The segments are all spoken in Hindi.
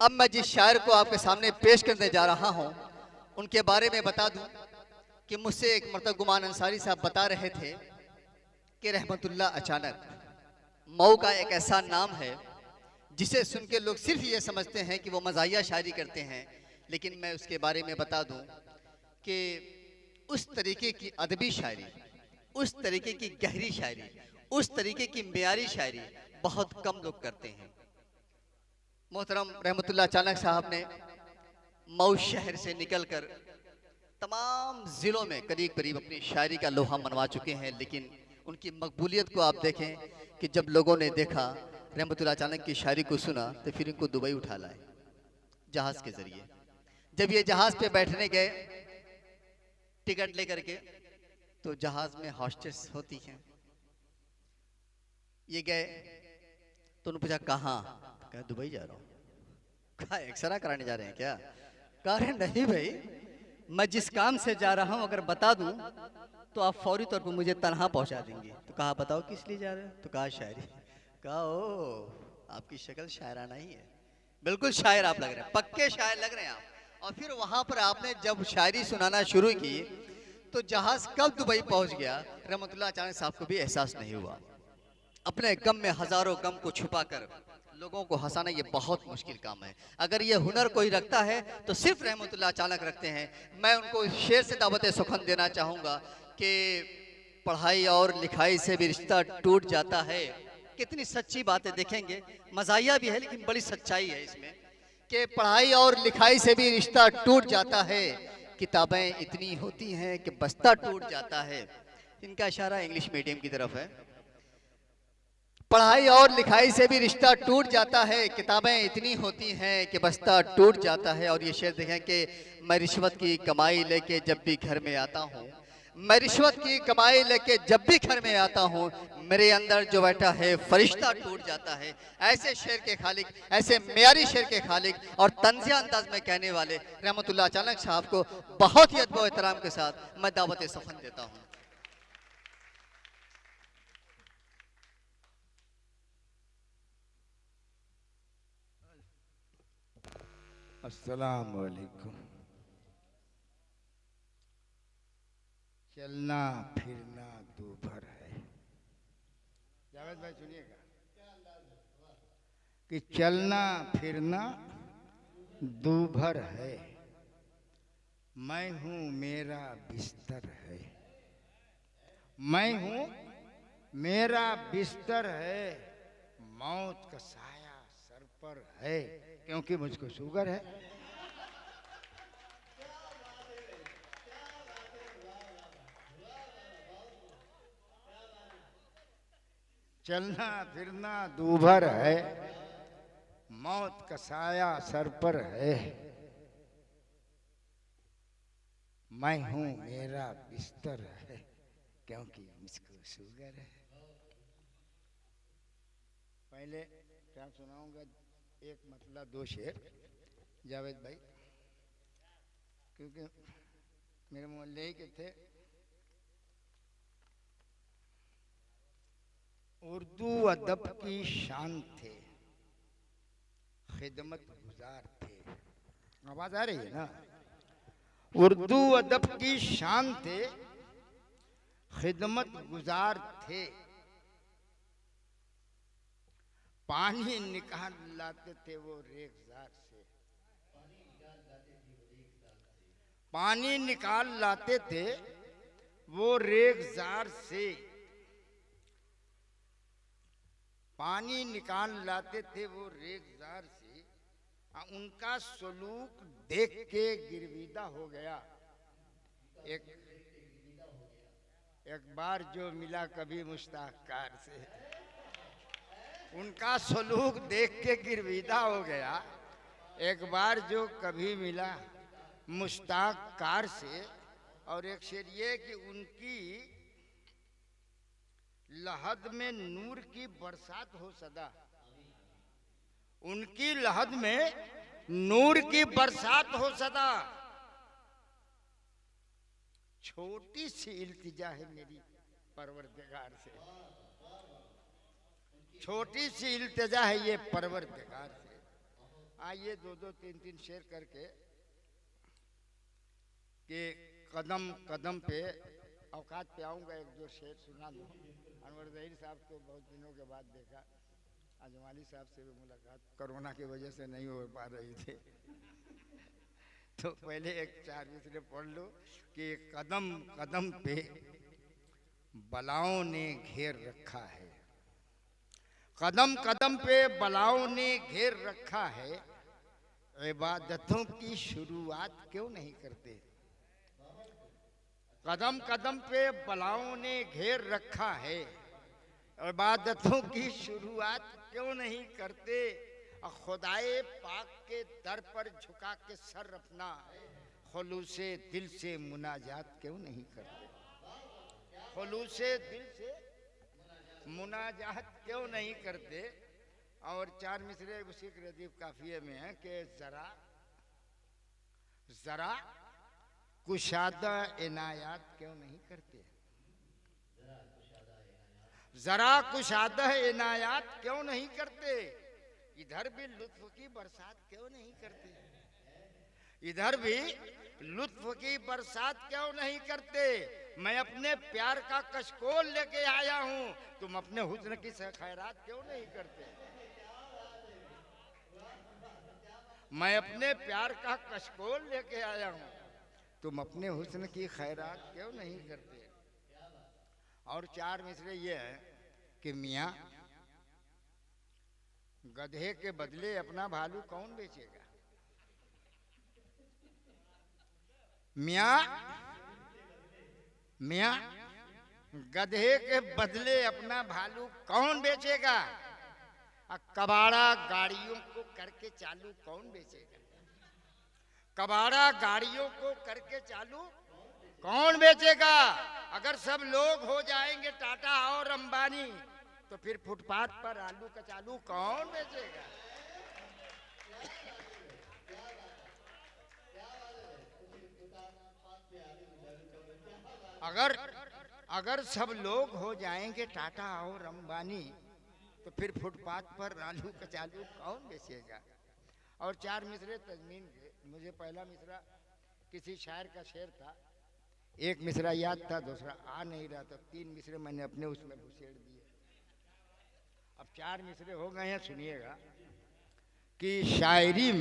अब मैं जिस शायर को आपके सामने पेश करने जा रहा हूँ उनके बारे में बता दूं कि मुझसे एक मरतबा गुमान अंसारी साहब बता रहे थे कि रहमतुल्लाह अचानक मऊ का एक ऐसा नाम है जिसे सुन के लोग सिर्फ ये समझते हैं कि वो मज़ाहिया शायरी करते हैं, लेकिन मैं उसके बारे में बता दूं कि उस तरीके की अदबी शायरी, उस तरीके की गहरी शायरी, उस तरीके की मेयारी शायरी बहुत कम लोग करते हैं। मोहतरम रहमतुल्लाह अचानक साहब ने मऊ शहर से निकलकर तमाम ज़िलों में करीब करीब अपनी शायरी का लोहा मनवा चुके हैं, लेकिन उनकी मकबूलियत को आप देखें कि जब लोगों ने देखा रहमतुल्लाह अचानक की शायरी को सुना तो फिर इनको दुबई उठा लाए जहाज़ के ज़रिए। जब ये जहाज़ पे बैठने गए टिकट लेकर के, तो जहाज़ में हॉस्टेस होती हैं, ये गए तो उन्होंने पूछा कहाँ? कहा दुबई जा रहा हूँ। कहा एक्सरा कराने जा रहे हैं क्या? कह रहे नहीं भाई, मैं जिस काम से जा रहा हूँ अगर बता दूं तो आप फौरी तौर पर मुझे तनहा पहुंचा देंगे। तो कहा बताओ किस लिए जा रहे हो? तो कहा शायरी। कहा ओ, आपकी शक्ल शायराना ही है, बिल्कुल शायर आप लग रहे हैं, पक्के शायर लग रहे हैं आप। और फिर वहां पर आपने जब शायरी सुनाना शुरू की तो जहाज कब दुबई पहुंच गया रहमतुल्लाह अचानक साहब को भी एहसास नहीं हुआ। अपने गम में हजारों गम को छुपाकर लोगों को हंसाना ये बहुत मुश्किल काम है। अगर ये हुनर कोई रखता है तो सिर्फ रहमतुल्लाह अचानक रखते हैं। मैं उनको शेर से दावत सुखन देना चाहूँगा कि पढ़ाई और लिखाई से भी रिश्ता टूट जाता है। कितनी सच्ची बातें देखेंगे, मज़ाहिया भी है लेकिन बड़ी सच्चाई है इसमें कि पढ़ाई और लिखाई से भी रिश्ता टूट जाता है, किताबें इतनी होती हैं कि बस्ता टूट जाता है। इनका इशारा इंग्लिश मीडियम की तरफ है। पढ़ाई और लिखाई से भी रिश्ता टूट जाता है, किताबें इतनी होती हैं कि बस्ता टूट जाता है। और ये शेर देखें कि मैं रिश्वत की कमाई लेके जब भी घर में आता हूँ, मैं रिश्वत की कमाई लेके जब भी घर में आता हूँ, मेरे अंदर जो बैठा है फरिश्ता टूट जाता है। ऐसे शेर के खालिक, ऐसे मेयारी शेर के खालिक और तंज़िया अंदाज में कहने वाले रहमतुल्लाह अचानक साहब को बहुत ही अदब व एहतराम के साथ मैं दावत सफ़न देता हूँ। अस्सलाम वालेकुम। चलना फिरना दूभर है। जावेद भाई सुनिएगा कि चलना फिरना दूभर है, मैं हूँ मेरा बिस्तर है, मैं हूँ मेरा बिस्तर है, मौत का साया सर पर है, क्योंकि मुझको शुगर है। चलना फिरना दूभर है, मौत का साया सर पर है, मैं हूं मेरा बिस्तर है, क्योंकि मुझको शुगर है। पहले क्या सुनाऊंगा, एक मतलब दो शेर जावेद भाई, क्योंकि मेरे मोहल्ले ही के थे। उर्दू अदब की शान थे, खिदमत गुजार थे। आवाज आ रही है ना? उर्दू अदब की शान थे, खिदमत गुजार थे, पानी निकाल लाते थे वो रेगजार से, पानी निकाल लाते थे वो रेगजार से, पानी निकाल लाते थे वो रेगजार से। उनका सलूक देख के गिरविदा हो गया। एक बार जो मिला कभी मुश्ताक कार से, उनका सलूक देख के गिरविदा हो गया। एक बार जो कभी मिला मुश्ताक कार से। और एक शेर ये कि उनकी लहद में नूर की बरसात हो सदा, उनकी लहद में नूर की बरसात हो सदा, छोटी सी इल्तिजा है मेरी परवरदिगार से, छोटी सी इल्तिजा है ये परवरदिगार से। आइए दो दो तीन तीन शेर करके कि कदम कदम पे औकात पे आऊँगा, एक दो शेर सुना दूँ। अनवर ज़हीर साहब को बहुत दिनों के बाद देखा, अजमाली साहब से भी मुलाकात कोरोना की वजह से नहीं हो पा रही थी। तो पहले एक चार मिसरे पढ़ लो कि कदम कदम पे बलाओं ने घेर रखा है, कदम कदम पे बलाओं ने घेर रखा है, इबादतों की शुरुआत क्यों नहीं करते। कदम कदम पे बलाओं ने घेर रखा है, इबादतों की शुरुआत क्यों नहीं करते। खुदाए पाक के दर पर झुका के सर अपना खुलूसे दिल से मुनाजात क्यों नहीं करते। खुलूसे दिल से मुनाजात क्यों नहीं करते। और चार मिसरे उसी के रदीफ काफिये में है कि जरा जरा कुशादा इनायात क्यों नहीं करते। जरा कुशादा इनायात क्यों नहीं करते। इधर भी लुत्फ की बरसात क्यों नहीं करते। इधर भी लुत्फ की बरसात क्यों नहीं करते। मैं अपने प्यार का कशकोल लेके आया हूँ, तुम अपने हुस्न की खैरात क्यों नहीं करते। मैं अपने प्यार का कशकोल लेके आया हूँ, तुम अपने हुस्न की खैरात क्यों नहीं करते। और चार मिसरे ये है कि मियाँ गधे के बदले अपना भालू कौन बेचेगा। मियाँ मियाँ गधे के बदले अपना भालू कौन बेचेगा। कबाड़ा गाड़ियों को करके चालू कौन बेचेगा। कबाड़ा गाड़ियों को करके चालू कौन बेचेगा। अगर सब लोग हो जाएंगे टाटा और अंबानी, तो फिर फुटपाथ पर आलू कचालू कौन बेचेगा। अगर सब लोग हो जाएंगे टाटा और अंबानी, तो फिर फुटपाथ पर आलू कचालू कौन बेचेगा। और चार मिसरे तजमीन के, मुझे पहला मिसरा किसी शायर का शेर था, एक मिसरा याद था, दूसरा आ नहीं रहा था, तीन मिसरे मैंने अपने उसमें घुसेड़ दिए। अब चार मिसरे हो गए हैं, सुनिएगा कि शायरी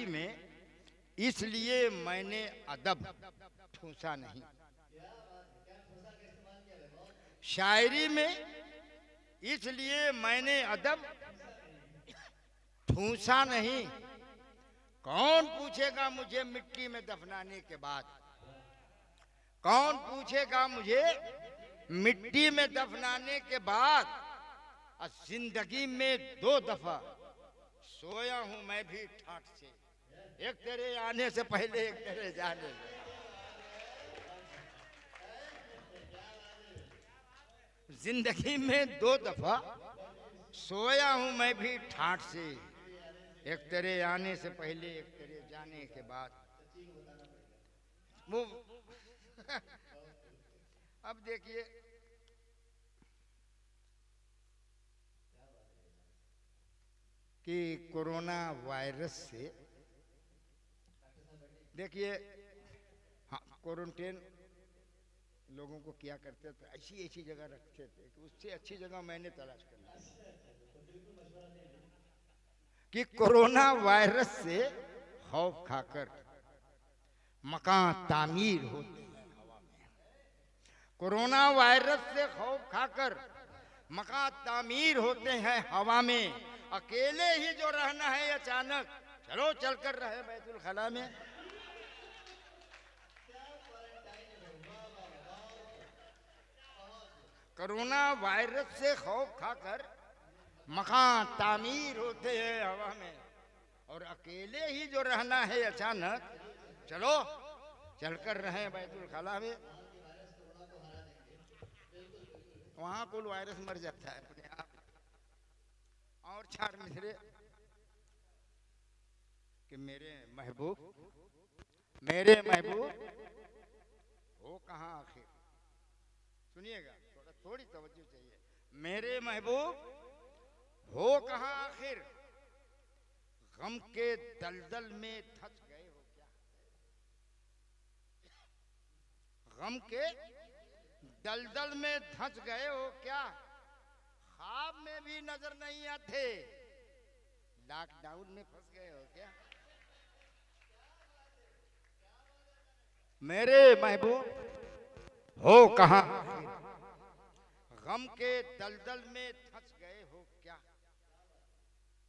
में इसलिए मैंने अदब ठूंसा नहीं। शायरी में इसलिए मैंने अदब ठूंसा नहीं। कौन पूछेगा मुझे मिट्टी में दफनाने के बाद। कौन पूछेगा मुझे मिट्टी में दफनाने के बाद। जिंदगी में 2 दफा सोया हूं मैं भी ठाठ से, एक तेरे आने से पहले, एक तेरे जाने से। जिंदगी में 2 दफा सोया हूं मैं भी ठाठ से, एक तेरे आने से पहले, एक तेरे जाने के बाद। वो अब देखिए कि कोरोना वायरस से, देखिए हाँ, क्वारंटाइन लोगों को क्या करते थे, ऐसी ऐसी जगह रखते थे कि उससे अच्छी जगह मैंने तलाश कर ली कि कोरोना वायरस से खौफ खाकर मकान तामीर होते हैं हवा में। कोरोना वायरस से खौफ खाकर मकान तामीर होते हैं हवा में। अकेले ही जो रहना है अचानक, चलो चलकर रहे बैतुल खला में। कोरोना वायरस से खौफ खाकर मकान तामीर होते हैं हवा में, और अकेले ही जो रहना है अचानक, चलो चलकर रहे बैतुल खला में। वहां कुल वायरस मर जाता है अपने आप। और चार मिसरे कि मेरे महबूब हो कहाँ आखिर। सुनिएगा, थोड़ी तवज्जो चाहिए। मेरे महबूब हो कहाँ आखिर, गम के दलदल में धंस गए हो क्या? गम के दलदल में धंस गए हो क्या? ख्वाब में भी नजर नहीं आते, लॉकडाउन में फंस गए हो क्या? मेरे महबूब हो कहाँ, गम के दलदल में धंस गए हो क्या?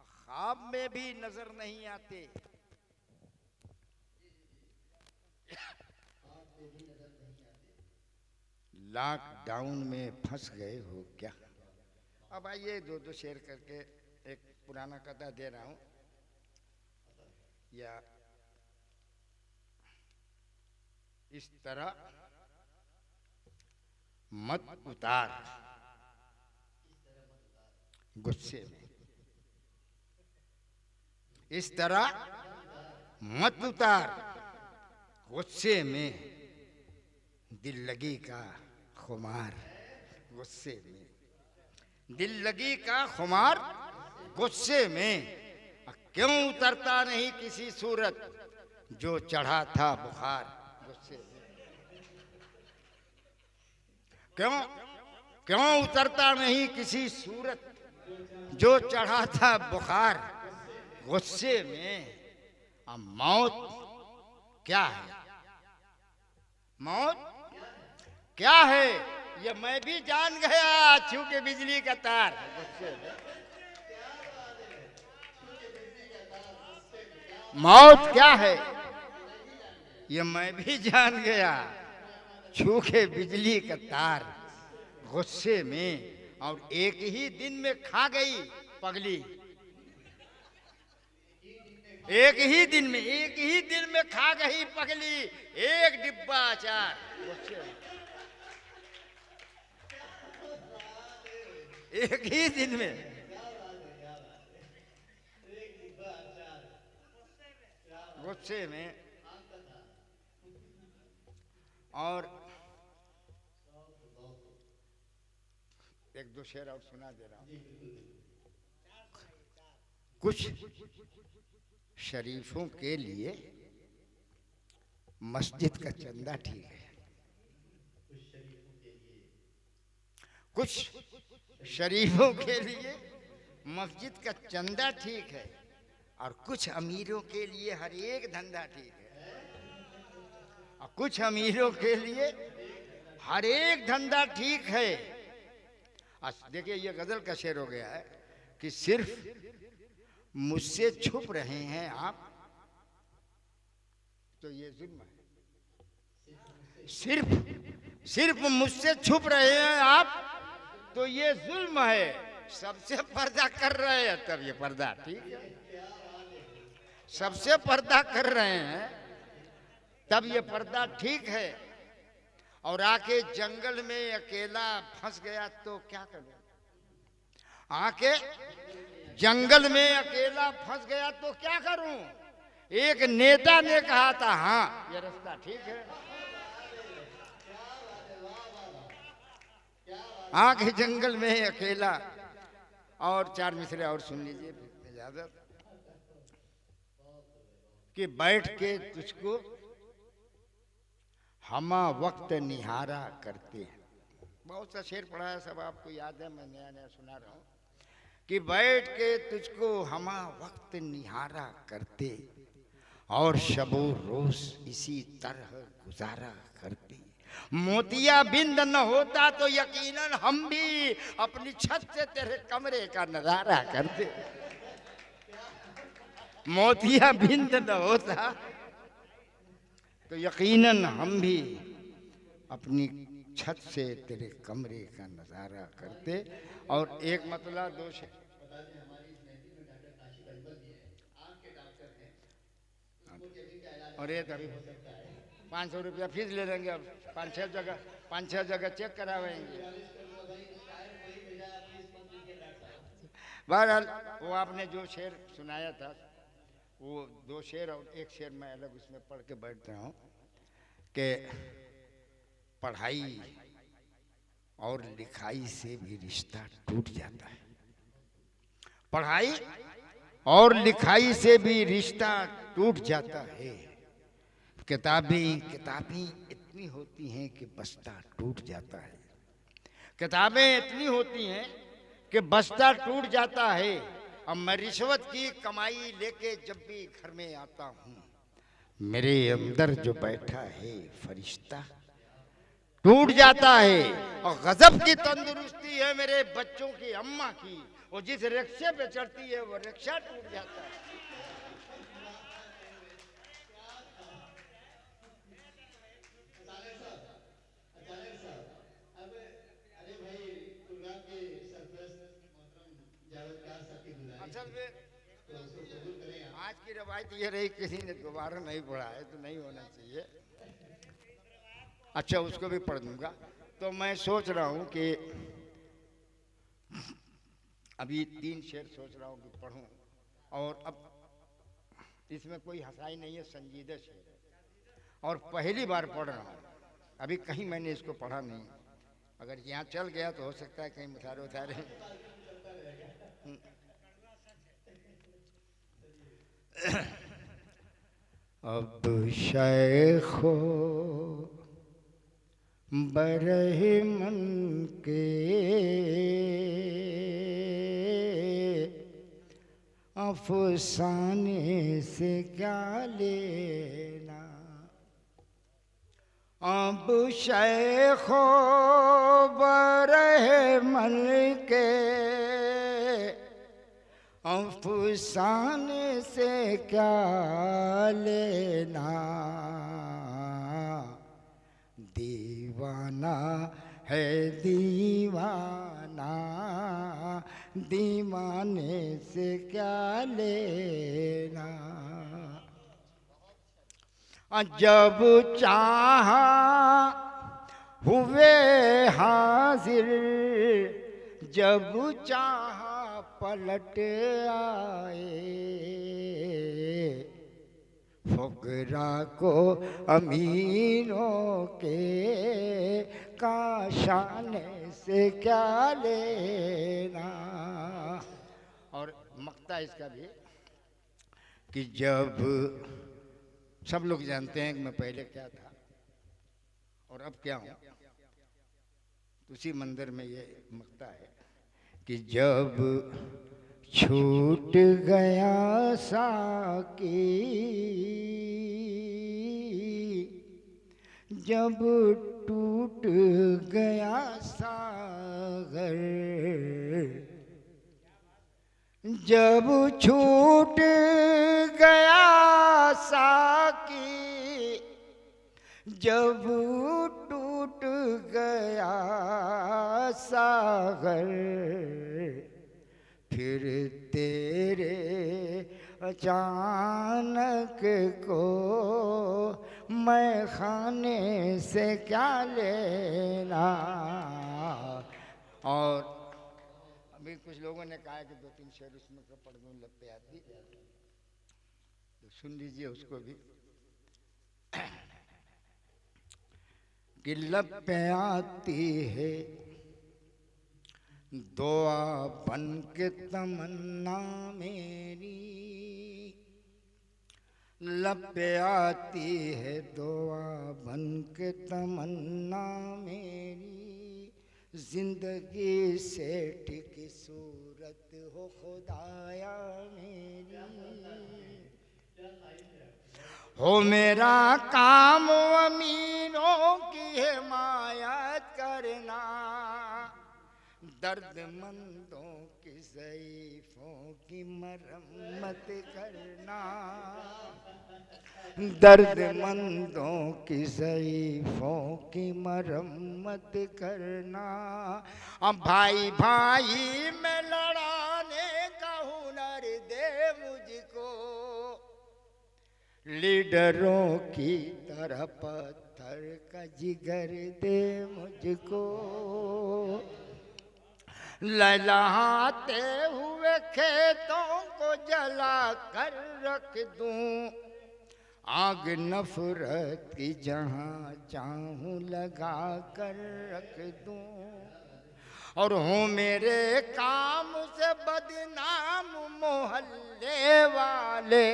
ख्वाब में भी नजर नहीं आते, लॉकडाउन में फंस गए हो क्या? अब आइए दो दो शेर करके एक पुराना कथा दे रहा हूं, या इस तरह मत उतार गुस्से में, इस तरह मत उतार गुस्से में, दिल लगी का खुमार गुस्से में, दिल लगी का खुमार गुस्से में, क्यों उतरता नहीं किसी सूरत जो चढ़ा था बुखार गुस्से में, क्यों क्यों उतरता नहीं किसी सूरत जो चढ़ा था बुखार गुस्से में। अब मौत क्या है, मौत क्या है, ये मैं भी जान गया छू के बिजली का तार गुस्से में। मौत क्या है ये मैं भी जान गया छू के बिजली का तार गुस्से में, और एक ही दिन में खा गई पगली, एक ही दिन में खा गई पगली एक डिब्बा अचार गुस्से में, एक ही दिन में। गुस्से में। और एक दो शेर और सुना दे रहा हूं। कुछ शरीफों के लिए मस्जिद का चंदा ठीक है, कुछ शरीफों के लिए मस्जिद का चंदा ठीक है, और कुछ अमीरों के लिए हर एक धंधा ठीक है, और कुछ अमीरों के लिए हर एक धंधा ठीक है। देखिए ये गजल का शेर हो गया है कि सिर्फ मुझसे छुप रहे हैं आप तो ये जुल्म है, सिर्फ मुझसे छुप रहे हैं आप तो ये जुल्म है, सबसे पर्दा कर रहे हैं तब ये पर्दा ठीक है, सबसे पर्दा कर रहे हैं तब ये पर्दा ठीक है। और आके जंगल में अकेला फंस गया तो क्या करूं, आके जंगल में अकेला फंस गया तो क्या करूं, एक नेता ने कहा था हाँ ये रास्ता ठीक है, आके जंगल में अकेला। और चार मिसरे और सुन लीजिए इजाजत, कि बैठ के तुझको हमा वक्त निहारा करते हैं, बहुत सा शेर पढ़ा है सब आपको याद है, मैं नया नया सुना रहा हूं कि बैठ के तुझको हमा वक्त निहारा करते और शबो रोज इसी तरह गुजारा करते, मोतिया बिंद न होता तो यकीनन हम भी अपनी छत से तेरे कमरे का नजारा करते, मोतिया बिंद न होता तो यकीनन हम भी अपनी छत से तेरे कमरे का नजारा करते। और एक मतलब दोष है, और ये अभी 500 रुपया फीस ले लेंगे, अब 5-6 जगह चेक करावेंगे। बहरहाल वो आपने जो शेर सुनाया था वो 2 शेर और एक शेर मैं अलग उसमें पढ़ के बैठ रहा हूँ कि पढ़ाई और लिखाई से भी रिश्ता टूट जाता है, पढ़ाई और लिखाई से भी रिश्ता टूट जाता है। किताबें इतनी होती हैं कि बस्ता टूट जाता है। किताबें इतनी होती हैं कि बस्ता टूट जाता है। अब मैं रिश्वत की कमाई लेके जब भी घर में आता हूँ, मेरे अंदर जो बैठा है फरिश्ता टूट जाता है। और गजब की तंदुरुस्ती है मेरे बच्चों की अम्मा की, वो जिस रिक्शे पे चढ़ती है वो रिक्शा टूट जाता है। असल में आज की रवायत ये रही, किसी ने दोबारा नहीं पढ़ा है तो नहीं होना चाहिए। अच्छा, उसको भी पढ़ दूंगा। तो मैं सोच रहा हूँ कि अभी 3 शेर सोच रहा हूँ कि पढ़ूं, और अब इसमें कोई हंसाई नहीं है, संजीदा शेर है और पहली बार पढ़ रहा हूँ। अभी कहीं मैंने इसको पढ़ा नहीं। अगर यहाँ चल गया तो हो सकता है कहीं मुसारे उतारे। अब शेखो बरहमन के अफसाने से क्या लेना। अब शेखो बरहमन के अफसाने से क्या लेना। दीवाना है दीवाना, दीवाने से क्या लेना। जब चाहा हुए हाजिर, जब चाहा पलट आए। फुकरा को अमीरों के काशाने से क्या लेना। और मक्ता इसका भी कि जब सब लोग जानते हैं कि मैं पहले क्या था और अब क्या हूँ, तो उसी मंदिर में ये मक्ता है कि जब छूट गया साकी, जब टूट गया सागर, जब छूट गया साकी, जब टूट गया सागर, फिर तेरे अचानक को मैं खाने से क्या लेना। और अभी कुछ लोगों ने कहा कि 2-3 शेर उसमें का पढ़ दूं, लब पे आती, तो सुन लीजिए उसको भी। कि लब पे आती है दुआ बन के तमन्ना मेरी, लब पे आती है दुआ बन के तमन्ना मेरी। जिंदगी से टिकी सूरत हो खुदाया मेरी। हो मेरा काम अमीरों की हिमायत करना, दर्दमंदों की ज़ईफ़ों की मरम्मत करना, दर्दमंदों की ज़ईफ़ों की मरम्मत करना। अब भाई भाई में लड़ाने का हुनर दे मुझको, लीडरों की तरह पत्थर का जिगर दे मुझको। लहलहाते हुए खेतों को जला कर रख दूं, आग नफरत की जहां चाहूं लगा कर रख दूं। और हूँ मेरे काम से बदनाम मोहल्ले वाले,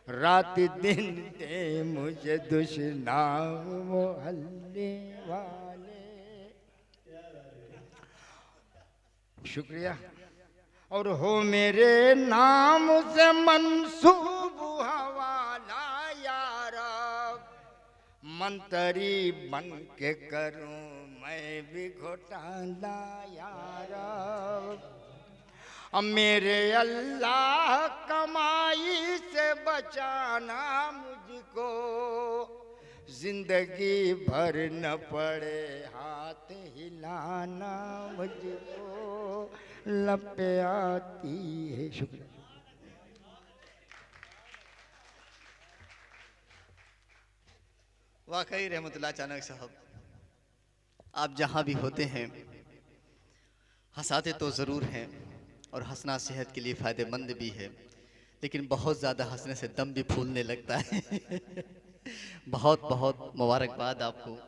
रात दिन दे मुझे दुश्मनाम मोहल्ले वाले। शुक्रिया। और हो मेरे नाम से मंसूब हवाला यार, मंत्री बन के करूं मैं भी घोटाला यार। अब मेरे अल्लाह कमाई से बचाना मुझको, जिंदगी भर न पड़े हाथ हिलाना मुझको, लपे आती है। शुक्रिया। वाकई रहमतुल्लाह चानक साहब, आप जहाँ भी होते हैं हंसाते तो ज़रूर हैं, और हंसना सेहत के लिए फ़ायदेमंद भी है, लेकिन बहुत ज़्यादा हंसने से दम भी फूलने लगता है। बहुत बहुत मुबारकबाद आपको।